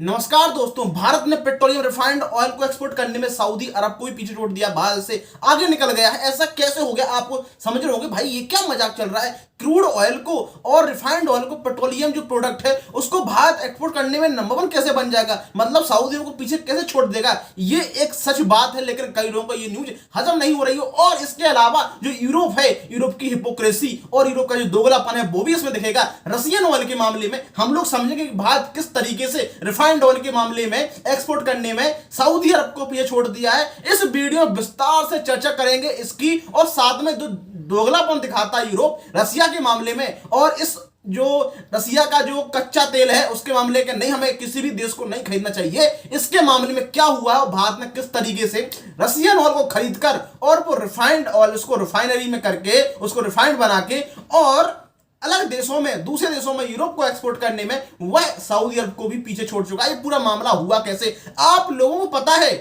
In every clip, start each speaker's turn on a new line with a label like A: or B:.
A: नमस्कार दोस्तों। भारत ने पेट्रोलियम रिफाइंड ऑयल को एक्सपोर्ट करने में सऊदी अरब को भी पीछे छोड़ दिया, भारत से आगे निकल गया है। ऐसा कैसे हो गया? आपको समझ रहे होंगे भाई ये क्या मजाक चल रहा है। क्रूड ऑयल को और रिफाइंड ऑयल को, पेट्रोलियम जो प्रोडक्ट है उसको भारत एक्सपोर्ट करने में नंबर वन कैसे बन जाएगा? मतलब सऊदियों को पीछे कैसे छोड़ देगा? ये एक सच बात है, लेकिन कई लोगों को ये न्यूज हजम नहीं हो रही है। और इसके अलावा जो यूरोप है, यूरोप की हिपोक्रेसी और यूरोप का जो दोगलापन है वो भी इसमें दिखेगा। रशियन ऑयल के मामले में हम लोग समझेंगे कि भारत किस तरीके से रिफाइंड ऑयल के मामले में एक्सपोर्ट करने में सऊदी अरब को पीछे छोड़ दिया है। इस वीडियो में विस्तार से चर्चा करेंगे इसकी, और साथ में जो दोगलापन दिखाता है यूरोप रसिया के मामले में, और इस जो रसिया का जो कच्चा तेल है उसके मामले के, नहीं हमें किसी भी देश को नहीं खरीदना चाहिए, इसके मामले में क्या हुआ है, भारत ने किस तरीके से रसियन ऑयल को खरीदकर और वो रिफाइंड ऑयल उसको रिफाइनरी में करके उसको रिफाइंड बना के और अलग देशों में, दूसरे देशों में यूरोप को एक्सपोर्ट करने में वह सऊदी अरब को भी पीछे छोड़ चुका है। ये पूरा मामला हुआ कैसे? आप लोगों को पता है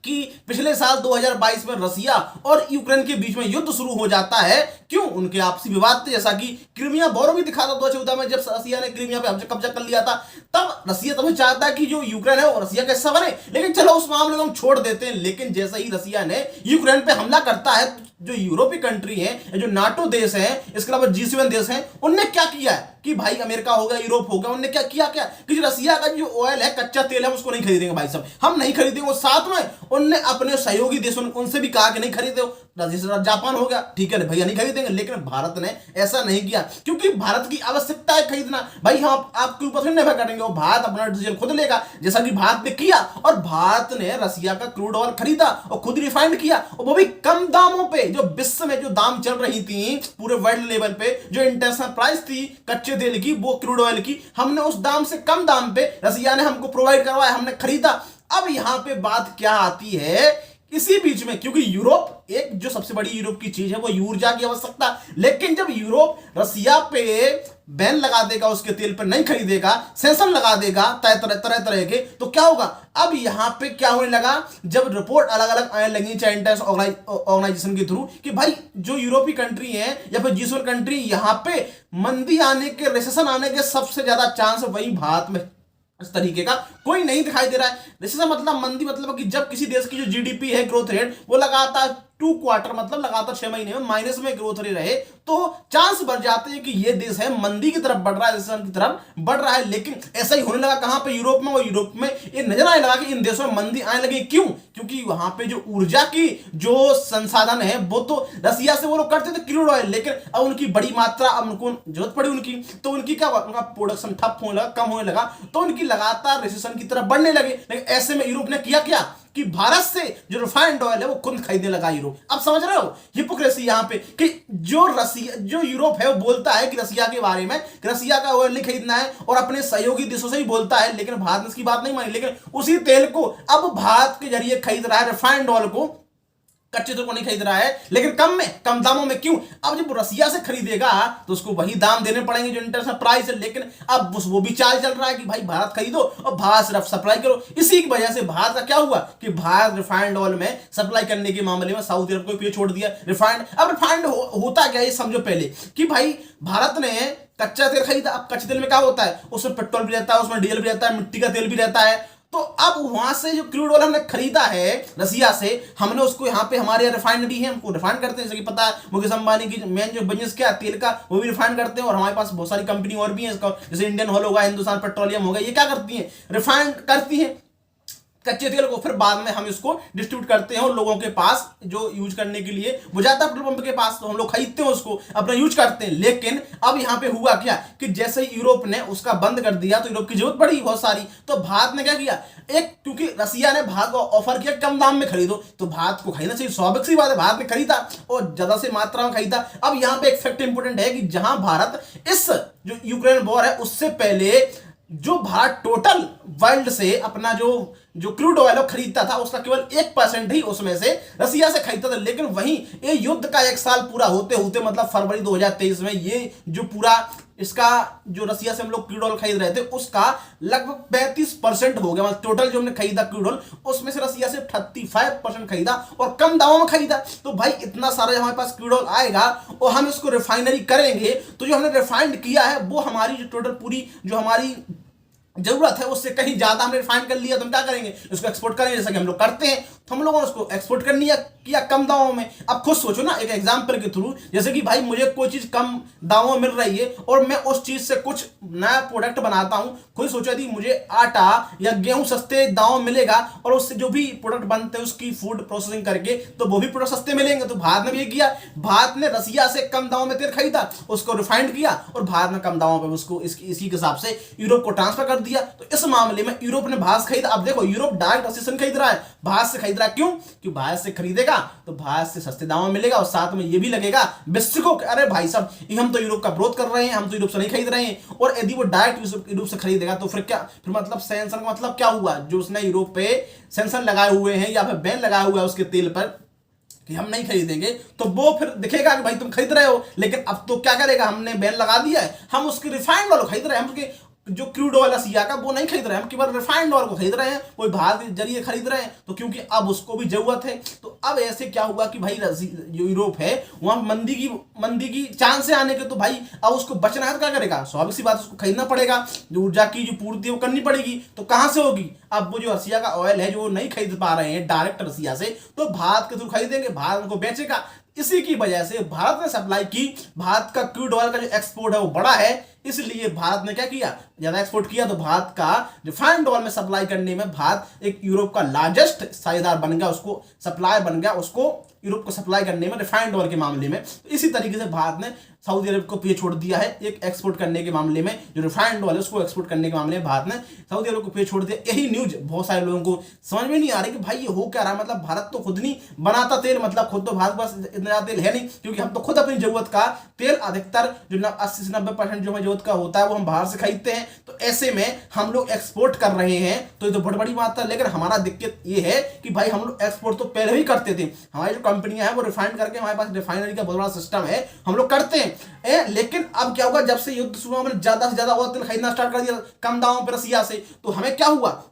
A: कि पिछले साल 2022 में रसिया और यूक्रेन के बीच में युद्ध शुरू हो जाता है। क्यों? उनके आपसी विवाद थे, जैसा कि क्रीमिया वॉर भी दिखा था 2014 में, जब रसिया ने क्रीमिया पे कब्जा कर लिया था। तब रसिया तभी चाहता है कि जो यूक्रेन है वो रसिया का हिस्सा बने, लेकिन चलो उस मामले को हम छोड़ देते हैं। लेकिन जैसे ही रसिया ने यूक्रेन पे हमला करता है, जो यूरोपीय कंट्री है, जो नाटो देश है, इसके अलावा G7 देश हैं, उनने क्या किया है कि भाई अमेरिका हो गया, यूरोप हो गया, उनने क्या किया कि जो रसिया का जो ऑयल है, कच्चा तेल है, उसको नहीं खरीदेंगे भाई साहब, हम नहीं खरीदेंगे। और साथ में उनने अपने सहयोगी देशों उनसे भी कहा कि नहीं खरीदो। जापान हो गया, ठीक है भैया नहीं खरीदेंगे। लेकिन भारत ने ऐसा नहीं किया, क्योंकि भारत की आवश्यकता है खरीदना। भाई हम आपके ऊपर निर्भर करेंगे, और भारत अपना डिसीजन खुद लेगा, जैसा कि भारत ने किया। और भारत ने रसिया का क्रूड ऑयल खरीदा और खुद रिफाइंड किया, और वो भी कम दामों पे। जो विश्व में जो दाम चल रही थी पूरे वर्ल्ड लेवल पे, जो इंटरनेशनल प्राइस थी कच्चे तेल की, वो क्रूड ऑयल की, हमने उस दाम से कम दाम पे रसिया ने हमको प्रोवाइड करवाया, हमने खरीदा। अब यहां पे बात क्या आती है इसी बीच में, क्योंकि यूरोप एक जो सबसे बड़ी यूरोप की चीज है वो ऊर्जा की आवश्यकता। लेकिन जब यूरोप रसिया पे बैन लगा देगा, उसके तेल पर नहीं खरीदेगा, सेंक्शन लगा देगा तरह के, तो क्या होगा? अब यहां पे क्या होने लगा, जब रिपोर्ट अलग अलग आने लगी चाहे इंटरनेशनल ऑर्गेनाइजेशन के थ्रू, कि भाई जो यूरोपीय कंट्री है या फिर G7 कंट्री, यहां पे मंदी आने के, रिसेशन आने के सबसे ज्यादा चांस वही भारत में। इस तरीके का कोई नहीं दिखाई दे रहा है। रिसेशन मतलब मंदी, मतलब कि जब किसी देश की जो जीडीपी है, ग्रोथ रेट, वो लगातार 2 क्वार्टर मतलब लगातार 6 महीने में माइनस में ग्रोथ रेट रहे, तो चांस बढ़ जाते हैं कि ये देश है मंदी की तरफ बढ़ रहा है, रिसेशन की तरफ बढ़ रहा है। लेकिन ऐसा ही होने लगा कहां पे? यूरोप में। वो यूरोप में ये नजर आने लगा कि इन देशों में मंदी आने लगी। क्यों? क्योंकि वहां पे जो ऊर्जा की जो संसाधन है वो तो रसिया से वो लोग करते थे क्रूड ऑयल, लेकिन अब उनकी बड़ी मात्रा, अब उनको जरूरत पड़ी उनकी, तो उनकी क्या, उनका प्रोडक्शन ठप होने लगा, कम होने लगा, तो उनकी लगातार रिसेशन की तरफ बढ़ने लगे। लेकिन ऐसे में यूरोप ने किया क्या कि भारत से जो रिफाइंड ऑयल है वो खुद खरीदने लगा यूरोप। अब समझ रहे हो हिपोक्रेसी यहां पे, कि जो यूरोप है वो बोलता है कि रसिया के बारे में, कि रसिया का ऑयल नहीं खरीदना है, और अपने सहयोगी देशों से ही बोलता है, लेकिन भारत ने इसकी बात नहीं मानी। लेकिन उसी तेल को अब भारत के जरिए खरीद रहा है, रिफाइंड ऑयल को, कच्चे तेल को नहीं खरीद रहा है, लेकिन कम दामों में। क्यों? अब जब रसिया से खरीदेगा तो उसको वही दाम देने पड़ेंगे जो इंटरनेशनल प्राइस है। लेकिन अब वो भी चाल चल रहा है कि भाई भारत खरीदो और भारत सिर्फ सप्लाई करो। इसी की वजह से भारत का क्या हुआ कि भारत रिफाइंड ऑयल में सप्लाई करने के मामले में सऊदी अरब को पीछे छोड़ दिया। रिफाइंड, अब रिफाइंड होता क्या है समझो पहले, कि भाई भारत ने कच्चा तेल खरीदा। अब कच्चे तेल में क्या होता है? उसमें पेट्रोल भी रहता है, उसमें डीजल भी रहता है, मिट्टी का तेल भी रहता है। तो अब वहां से जो क्रूड ऑयल हमने खरीदा है रसिया से, हमने उसको यहाँ पे, हमारे यहाँ रिफाइनरी है, हमको रिफाइन करते हैं। जैसे कि पता है मुकेश अंबानी की मेन जो बिजनेस क्या है तेल का, वो भी रिफाइन करते हैं। और हमारे पास बहुत सारी कंपनी और भी है, जैसे इंडियन ऑयल होगा, हिंदुस्तान पेट्रोलियम होगा, ये क्या करती है? रिफाइन करती है कच्चे तेल को, फिर बाद में हम इसको डिस्ट्रीब्यूट करते हैं और लोगों के पास जो यूज करने के लिए वो जाता है पेट्रोल पंप के पास, तो हम लोग खरीदते हैं उसको, अपना यूज करते हैं। लेकिन अब यहाँ पे हुआ क्या कि जैसे ही यूरोप ने उसका बंद कर दिया तो यूरोप की जरूरत पड़ी बहुत सारी, तो भारत ने क्या किया, क्योंकि रसिया ने भारत को ऑफर किया कम दाम में खरीदो, तो भारत को खरीदना चाहिए, स्वाभाविक सी बात है। भारत ने खरीदा और ज्यादा से मात्रा में खरीदा। अब यहाँ पे एक फैक्ट इंपोर्टेंट है कि जहां भारत इस जो यूक्रेन वॉर है उससे पहले जो भारत टोटल वर्ल्ड से अपना जो क्रूड ऑयल खरीदता था, उसका केवल 1% ही उसमें से रसिया से खरीदता था। लेकिन वहीं ये युद्ध का 1 साल पूरा होते होते, मतलब फरवरी 2023 में, ये जो पूरा इसका जो रसिया से हम लोग क्रूड ऑयल खरीद रहे थे उसका लगभग 35% हो गया। मतलब टोटल जो हमने खरीदा क्रूड ऑयल, उसमें से रसिया से 35% खरीदा और कम दामों में खरीदा। तो भाई इतना सारा हमारे पास क्रूड ऑयल आएगा और हम इसको रिफाइनरी करेंगे, तो जो हमने रिफाइंड किया है वो हमारी जो टोटल पूरी जो हमारी जरूरत है उससे कहीं ज्यादा हमने रिफाइन कर लिया तो हम क्या करेंगे, उसको एक्सपोर्ट करेंगे, जैसा कि हम लोग करते हैं। तो हम लोगों ने उसको एक्सपोर्ट कर लिया, किया कम दामों में। अब खुद सोचो ना, एक एग्जांपल के थ्रू, जैसे कि भाई मुझे कोई चीज कम दामों में मिल रही है और मैं उस चीज से कुछ नया प्रोडक्ट बनाता हूं। खुद सोचा यदि मुझे आटा या गेहूं सस्ते दामों में मिलेगा और उससे जो भी प्रोडक्ट बनते हैं उसकी फूड प्रोसेसिंग करके तो वो भी प्रोडक्ट सस्ते मिलेंगे। तो भारत ने भी ये किया, भारत ने रसिया से कम दामों में तेल खरीदा, उसको रिफाइंड किया और भारत ने कम दामों पर उसको इसी के हिसाब से यूरोप को ट्रांसफर कर दिया। तो इस मामले में यूरोप ने भारत से खरीदा। अब देखो यूरोप डायरेक्ट रसिया से खरीद रहा है, भारत से खरीद रहा है। क्यों? क्योंकि भारत से खरीदेगा तो भारत से सस्ते दामों में मिलेगा और साथ में ये भी लगेगा विश्व को, अरे भाई साहब हम तो यूरोप का विरोध कर रहे हैं, हम तो यूरोप से नहीं खरीद रहे हैं। और यदि वो डायरेक्ट यूरोप से खरीदेगा तो फिर क्या, फिर मतलब सैंक्शन का मतलब क्या हुआ, जो उसने यूरोप पे सैंक्शन लगाए हुए हैं या फिर बैन लगाया हुआ है उसके तेल पर कि हम नहीं खरीदेंगे, तो वो फिर दिखेगा कि भाई तुम खरीद रहे हो। लेकिन अब तो क्या करेगा, हमने बैन लगा दिया है, हम उसके रिफाइंड वालों खरीद रहे हैं, हम उसके जो क्रूड ऑयल रसिया का वो नहीं खरीद रहे हैं, हम केवल रिफाइंड ऑयल को खरीद रहे हैं, कोई भारत के जरिए खरीद रहे हैं। तो क्योंकि अब उसको भी जरूरत है। तो अब ऐसे क्या हुआ कि भाई जो यूरोप है वहां मंदी की चांस से आने के, तो भाई अब उसको बचना है तो क्या करेगा, स्वाभाविक सी बात उसको खरीदना पड़ेगा, जो ऊर्जा की जो पूर्ति है वो करनी पड़ेगी। तो कहां से होगी, अब वो जो रसिया का ऑयल है जो वो नहीं खरीद पा रहे हैं डायरेक्ट रसिया से, तो भारत के थ्रू खरीदेंगे, भारत उनको बेचेगा। इसी की वजह से भारत ने सप्लाई की, भारत का क्रूड ऑयल का जो एक्सपोर्ट है वो बड़ा है, इसलिए भारत ने क्या किया, ज्यादा एक्सपोर्ट किया। तो भारत का रिफाइंड ऑयल में सप्लाई करने में भारत एक यूरोप का लार्जेस्ट साझेदार बन गया, उसको सप्लाई बन गया, उसको यूरोप को सप्लाई करने में रिफाइंड ऑयल के मामले में। तो इसी तरीके से भारत ने सऊदी अरब को पीछे छोड़ दिया है एक एक्सपोर्ट करने के मामले में, जो रिफाइंड ऑयल है उसको एक्सपोर्ट करने के मामले में भारत ने सऊदी अरब को पीछे छोड़ दिया। यही न्यूज बहुत सारे लोगों को समझ में नहीं आ रही कि भाई ये हो क्या रहा है। मतलब भारत तो खुद नहीं बनाता तेल, मतलब खुद तो भारत पास इतना ज्यादा तेल है नहीं, क्योंकि हम तो खुद अपनी जरूरत का तेल अधिकतर जो 80 से 90% जो हमें जरूरत का होता है वो हम बाहर से खरीदते हैं। तो ऐसे में हम लोग एक्सपोर्ट कर रहे हैं तो ये तो बहुत बड़ी बात है। लेकिन हमारा दिक्कत ये है कि भाई हम लोग एक्सपोर्ट तो पहले भी करते थे, हमारी जो कंपनियां हैं वो रिफाइंड करके, हमारे पास रिफाइनरी का बहुत बड़ा सिस्टम है, हम लोग करते हैं। लेकिन अब क्या हुआ, जब से युद्ध शुरू हुआ हमने ज्यादा से ज्यादा और तेल खरीदना स्टार्ट कर दिया कम दामों पर रसिया से, तो हमें क्या हुआ,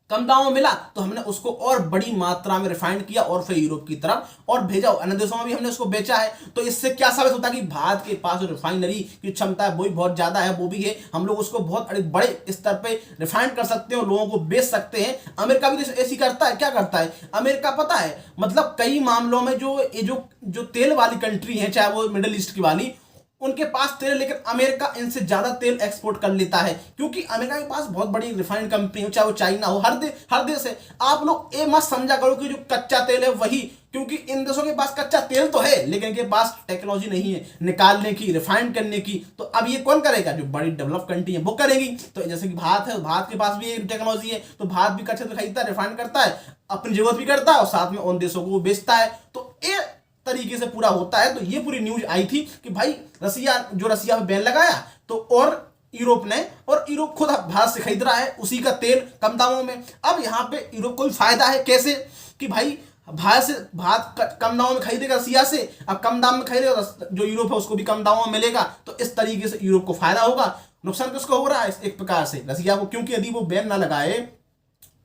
A: कम दामों में मिला तो हमने उसको और बड़ी मात्रा में रिफाइंड किया और फिर यूरोप की तरफ और भेजा, अन्य देशों में भी हमने उसको बेचा है। तो इससे क्या साबित होता है कि भारत के पास रिफाइनरी की क्षमता है वो भी बहुत ज्यादा है, वो भी है, हम लोग उसको बहुत बड़े स्तर पे रिफाइंड कर सकते हैं और लोगों को बेच सकते हैं। अमेरिका भी तो ऐसी करता है, क्या करता है अमेरिका पता है, मतलब कई मामलों में जो तेल वाली कंट्री है, चाहे वो मिडिल ईस्ट की वाली, उनके पास तेल, लेकिन अमेरिका इनसे ज्यादा तेल एक्सपोर्ट कर लेता है, क्योंकि अमेरिका के पास बहुत बड़ी रिफाइंड कंपनी हो, चाहे वो चाइना हो, हर देश है। आप लोग ये मत समझा करो कि जो कच्चा तेल है वही, क्योंकि इन देशों के पास कच्चा तेल तो है लेकिन इनके पास टेक्नोलॉजी नहीं है निकालने की, रिफाइंड करने की। तो अब ये कौन करेगा, जो बड़ी डेवलप कंट्री है वो करेगी। तो जैसे कि भारत है, भारत के पास भी टेक्नोलॉजी है, तो भारत भी कच्चा तेल खरीदता है, रिफाइंड करता है, अपनी जरूरत भी करता है और साथ में उन देशों को वो बेचता है। तो ये तरीके से पूरा होता है। तो ये पूरी न्यूज आई थी कि भाई रसिया पे बैन लगाया तो और यूरोप खुद भारत से खरीद रहा है उसी का तेल कम दामों में। अब यहाँ पे यूरोप को भी फायदा है, कैसे कि भाई भारत कम दामों में खरीदेगा रसिया से, अब कम दाम में खरीदेगा, जो यूरोप है उसको भी कम दामों में मिलेगा। तो इस तरीके से यूरोप को फायदा होगा। नुकसान किसको हो रहा है एक प्रकार से, रसिया को, क्योंकि यदि वो बैन ना लगाए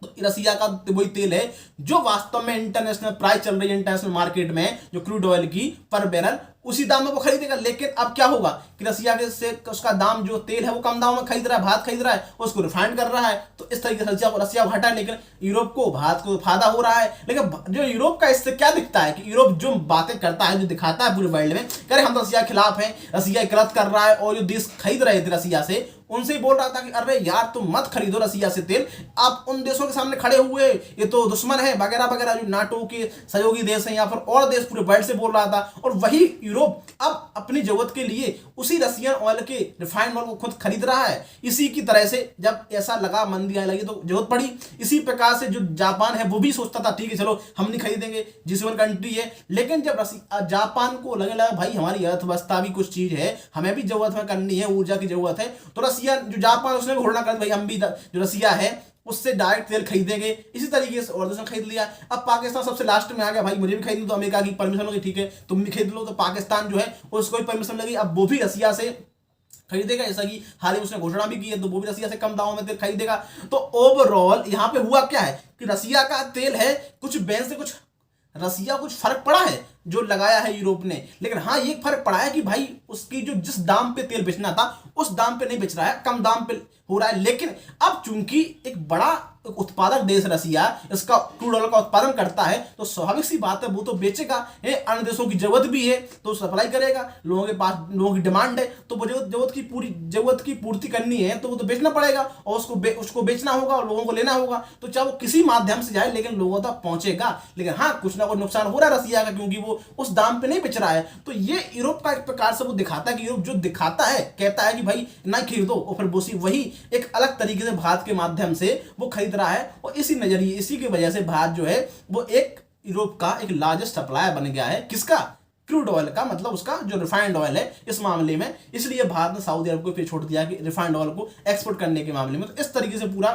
A: तो रसिया का वही तेल है जो वास्तव में इंटरनेशनल प्राइस चल रही है इंटरनेशनल मार्केट में जो क्रूड ऑयल की पर बैरल, उसी दाम में वो खरीदेगा। लेकिन अब क्या होगा कि रसिया के से उसका दाम जो तेल है वो कम दाम में खरीद रहा है, भारत खरीद रहा है, उसको रिफाइंड कर रहा है। तो इस तरीके से रसिया को हटा है, लेकिन यूरोप को, भारत को फायदा हो रहा है। लेकिन जो यूरोप का इससे क्या दिखता है कि यूरोप जो बातें करता है, जो दिखाता है पूरे वर्ल्ड में, कह रहे हम रसिया के खिलाफ हैं, रसिया गलत कर रहा है, और जो देश खरीद रहे थे रसिया से उनसे ही बोल रहा था कि अरे यार तुम मत खरीदो रसिया से तेल, आप उन देशों के सामने खड़े हुए, ये तो दुश्मन है वगैरह वगैरह, जो नाटो के सहयोगी देश हैं या फिर और देश पूरे वर्ल्ड से बोल रहा था। और वही यूरोप अब अपनी जरूरत के लिए उसी रसियन ऑयल के रिफाइंड ऑयल को खुद खरीद रहा है। इसी की तरह से जब ऐसा लगा, मंदी आने लगी तो जरूरत पड़ी। इसी प्रकार से जो जापान है वो भी सोचता था ठीक है चलो हम नहीं खरीदेंगे, G7 कंट्री है, लेकिन जब जापान को लगने लगा भाई हमारी अर्थव्यवस्था भी कुछ चीज है, हमें भी जरूरत में करनी है, ऊर्जा की जरूरत है, तो रसिया जो जापान उसने भी घोषणा कर भाई हम भी जो रसिया है उससे डायरेक्ट तेल खरीदेंगे। इसी तरीके से और देशों ने खरीद लिया। अब पाकिस्तान सबसे लास्ट में आ गया, भाई मुझे भी खरीदना, तो अमेरिका की परमिशन होगी, ठीक है तुम भी खरीद लो। तो पाकिस्तान जो है उसको भी परमिशन लगी, अब वो भी रसिया से खरीदेगा, जैसा कि हाल ही उसने घोषणा भी की है, तो वो भी रसिया से कम दामों में तेल खरीदेगा। तो ओवरऑल यहाँ पे हुआ क्या है कि रसिया का तेल है कुछ बैन से कुछ रसिया कुछ फर्क पड़ा है, जो लगाया है यूरोप ने। लेकिन हाँ ये फर्क पड़ा है कि भाई उसकी जो जिस दाम पे तेल बेचना था उस दाम पे नहीं बेच रहा है, कम दाम पे हो रहा है। लेकिन अब चूंकि एक बड़ा उत्पादक देश रसिया इसका क्रूड ऑयल का उत्पादन करता है तो स्वाभाविक सी बात है वो तो बेचेगा। अन्य देशों की जरूरत भी है तो सप्लाई करेगा, लोगों के पास लोगों की डिमांड है तो वो जरूरत की पूर्ति करनी है तो वो तो बेचना पड़ेगा और उसको बेचना होगा और लोगों को लेना होगा। तो चाहे वो किसी माध्यम से जाए लेकिन लोगों तक पहुंचेगा। लेकिन हाँ कुछ ना कुछ नुकसान हो रहा है रसिया का क्योंकि वो उस दाम पे नहीं बेच रहा है। तो ये यूरोप का एक प्रकार से वो दिखाता है कि यूरोप जो दिखाता है कहता है कि भाई ना खरीदो और फिर वही एक अलग तरीके से भारत के माध्यम से वो खरीद रहा है। और इसी नजरिए इसी की वजह से भारत जो है वो एक यूरोप का एक लार्जेस्ट सप्लायर बन गया है। किसका? क्रूड ऑयल का, मतलब उसका जो रिफाइंड ऑयल है इस मामले में। इसलिए भारत ने सऊदी अरब को फिर छोड़ दिया कि रिफाइंड ऑयल को एक्सपोर्ट करने के मामले में। तो इस तरीके से पूरा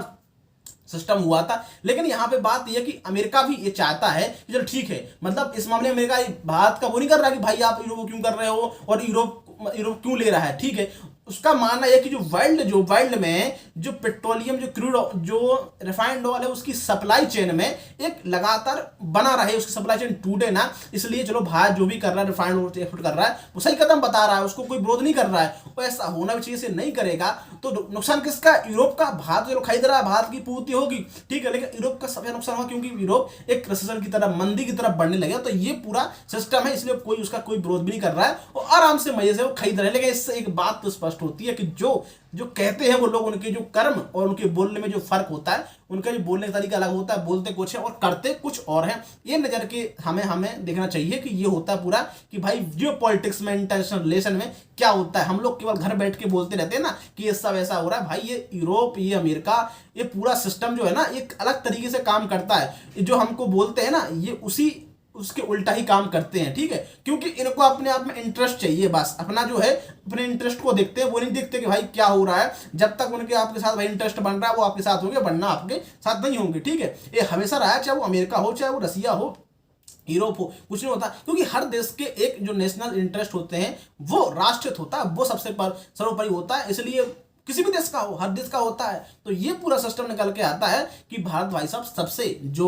A: सिस्टम हुआ था। लेकिन यहां पे बात यह कि अमेरिका भी ये चाहता है कि चलो ठीक है, मतलब इस मामले में अमेरिका भारत का वो नहीं कर रहा कि भाई आप यूरोप क्यों कर रहे हो और यूरोप क्यों ले रहा है, ठीक है। उसका मानना है कि जो वर्ल्ड में जो पेट्रोलियम जो क्रूड जो रिफाइंड ऑयल है उसकी सप्लाई चेन में एक लगातार बना रहे, उसकी सप्लाई चेन टूटे ना। इसलिए चलो भारत जो भी कर रहा है रिफाइंड ऑयल एक्सपोर्ट कर रहा है वो सही कदम बता रहा है, उसको कोई विरोध नहीं कर रहा है। और ऐसा होना भी चाहिए, से नहीं करेगा तो नुकसान किसका? यूरोप का। भारत जो खरीद रहा है भारत की पूर्ति होगी, ठीक है, लेकिन यूरोप का सबसे नुकसान होगा क्योंकि यूरोप एक रिसेशन की तरफ, मंदी की तरफ बढ़ने लगे। तो ये पूरा सिस्टम है, इसलिए कोई उसका कोई विरोध भी नहीं कर रहा है और आराम से मजे से वो खरीद रहे हैं। लेकिन इससे एक बात तो स्पष्ट होती है कि जो कहते हैं वो लोग, उनके जो कर्म और उनके बोलने में जो फर्क होता है, उनका जो बोलने का तरीका अलग होता है, बोलते कुछ है और करते कुछ और हैं। ये नजर के हमें देखना चाहिए कि ये होता है पूरा कि भाई जियो पॉलिटिक्स में, इंटरनेशनल रिलेशन में क्या होता है। हम लोग केवल घर बैठ के बोलते रहते हैं ना कि ये सब ऐसा हो रहा है, भाई ये यूरोप, ये अमेरिका, ये पूरा सिस्टम जो है ना एक अलग तरीके से काम करता है। जो हमको बोलते हैं ना ये उसके उल्टा ही काम करते हैं, ठीक है, क्योंकि इनको अपने आप में इंटरेस्ट चाहिए। बस अपना जो है अपने इंटरेस्ट को देखते हैं, वो नहीं देखते कि भाई क्या हो रहा है। जब तक उनके आपके साथ भाई इंटरेस्ट बन रहा है वो आपके साथ होंगे, वरना आपके साथ नहीं होंगे, ठीक है। ये हमेशा रहा है, चाहे वो अमेरिका हो, चाहे वो रसिया हो, यूरोप हो, कुछ नहीं होता। क्योंकि हर देश के एक जो नेशनल इंटरेस्ट होते हैं वो राष्ट्रीय होता है, वो सबसे सर्वोपरि होता है। इसलिए किसी भी देश का हो, हर देश का होता है। तो ये पूरा सिस्टम निकल के आता है कि भारत भाई साहब सबसे जो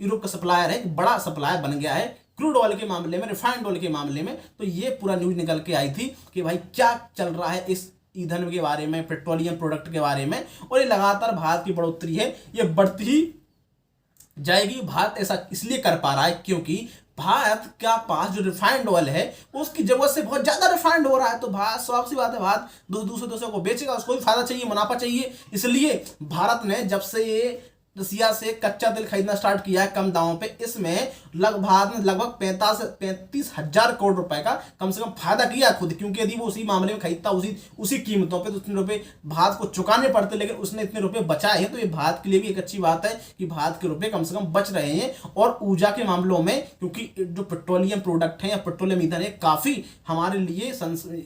A: यूरोप का सप्लायर है, एक बड़ा सप्लायर बन गया है क्रूड ऑयल के मामले में, रिफाइंड ऑयल के मामले में। तो ये पूरा न्यूज निकल के आई थी कि भाई क्या चल रहा है इस ईंधन के बारे में, पेट्रोलियम प्रोडक्ट के बारे में। और ये लगातार भारत की बढ़ोतरी है, ये बढ़ती ही जाएगी। भारत ऐसा इसलिए कर पा रहा है क्योंकि भारत का पास जो रिफाइंड ऑयल है उसकी जरूरत से बहुत ज्यादा रिफाइंड हो रहा है। तो भारत, स्वाभाविक सी बात है, भारत दूसरे देशों को बेचेगा, उसको भी फायदा चाहिए, मुनाफा चाहिए। इसलिए भारत ने जब से ये रसिया से कच्चा तेल खरीदना स्टार्ट किया है कम दामों पे, इसमें लगभग 35 हजार करोड़ रुपए का कम से कम फायदा किया खुद। क्योंकि यदि वो उसी मामले में खरीदता उसी कीमतों पे तो उतने रुपए भारत को चुकाने पड़ते, लेकिन उसने इतने रुपए बचाए हैं। तो ये भारत के लिए भी एक अच्छी बात है कि भारत के रुपए कम से कम बच रहे हैं। और ऊर्जा के मामलों में, क्योंकि जो पेट्रोलियम प्रोडक्ट है या पेट्रोलियम ईंधन है, काफी हमारे लिए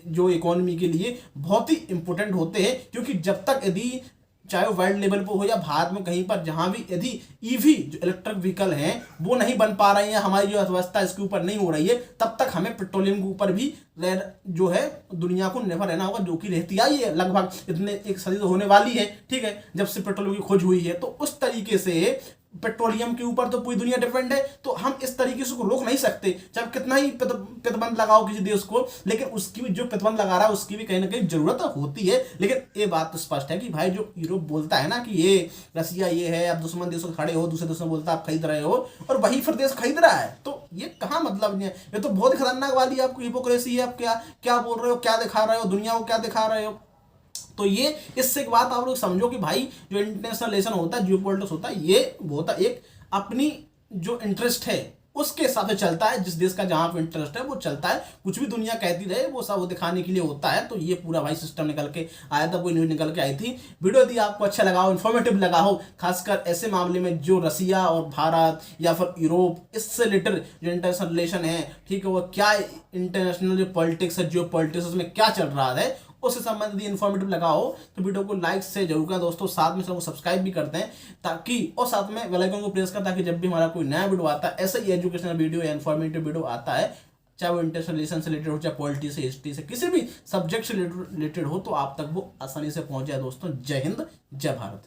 A: जो इकोनॉमी के लिए बहुत ही इंपॉर्टेंट होते हैं। क्योंकि जब तक यदि चाहे वर्ल्ड लेवल पर हो या भारत में कहीं पर जहां भी यदि ईवी जो इलेक्ट्रिक व्हीकल हैं वो नहीं बन पा रही है, हमारी जो अर्थव्यवस्था इसके ऊपर नहीं हो रही है, तब तक हमें पेट्रोलियम के ऊपर भी जो है दुनिया को निर्भर रहना होगा, जो कि रहती आई है लगभग इतने एक सदी तो होने वाली है, ठीक है, जब से पेट्रोलियम की खोज हुई है। तो उस तरीके से पेट्रोलियम के ऊपर तो पूरी दुनिया डिपेंड है। तो हम इस तरीके से उसको रोक नहीं सकते, चाहे कितना ही प्रतिबंध लगाओ किसी देश को, लेकिन उसकी भी जो प्रतिबंध लगा रहा है उसकी भी कहीं ना कहीं जरूरत होती है। लेकिन ये बात तो स्पष्ट है कि भाई जो यूरोप बोलता है ना कि ये रसिया ये है, आप दुश्मन देशों से खड़े हो, दूसरे देशों में बोलता है आप खरीद रहे हो और वही फिर देश खरीद रहा है, तो ये कहाँ मतलब नहीं है। ये तो बहुत खतरनाक वाली आपको हिपोक्रेसी है। आप क्या बोल रहे हो, क्या दिखा रहे हो, दुनिया को क्या दिखा रहे हो। तो ये इससे एक बात आप लोग समझो कि भाई जो इंटरनेशनल रिलेशन होता है, जियोपॉलिटिक्स होता है, ये होता है एक अपनी जो इंटरेस्ट है उसके हिसाब से चलता है। जिस देश का जहां पे इंटरेस्ट है वो चलता है, कुछ भी दुनिया कहती रहे वो सब वो दिखाने के लिए होता है। तो ये पूरा भाई सिस्टम निकल के आया था, कोई न्यूज निकल के आई थी। वीडियो यदि आपको अच्छा लगा हो, इन्फॉर्मेटिव लगा हो, खासकर ऐसे मामले में जो रसिया और भारत या फिर यूरोप इससे रिलेटेड जो इंटरनेशनल रिलेशन है, ठीक है, वो क्या इंटरनेशनल जो पॉलिटिक्स है, जियो पॉलिटिक्स, उसमें क्या चल रहा है, उससे संबंधित इन्फॉर्मेटिव लगा हो तो वीडियो को लाइक से जरूर करें दोस्तों। साथ में सबको सब्सक्राइब भी करते हैं ताकि, और साथ में बेल आइकन को प्रेस करें ताकि जब भी हमारा कोई नया वीडियो आता है, ऐसा ही एजुकेशनल वीडियो या इन्फॉर्मेटिव वीडियो आता है, चाहे वो इंटरनेशनल रिलेशन से रिलेटेड हो, चाहे पॉलिटिक्स से, हिस्ट्री से, किसी भी सब्जेक्ट से रिलेटेड हो, तो आप तक वो आसानी से पहुंच जाए दोस्तों। जय हिंद, जय भारत।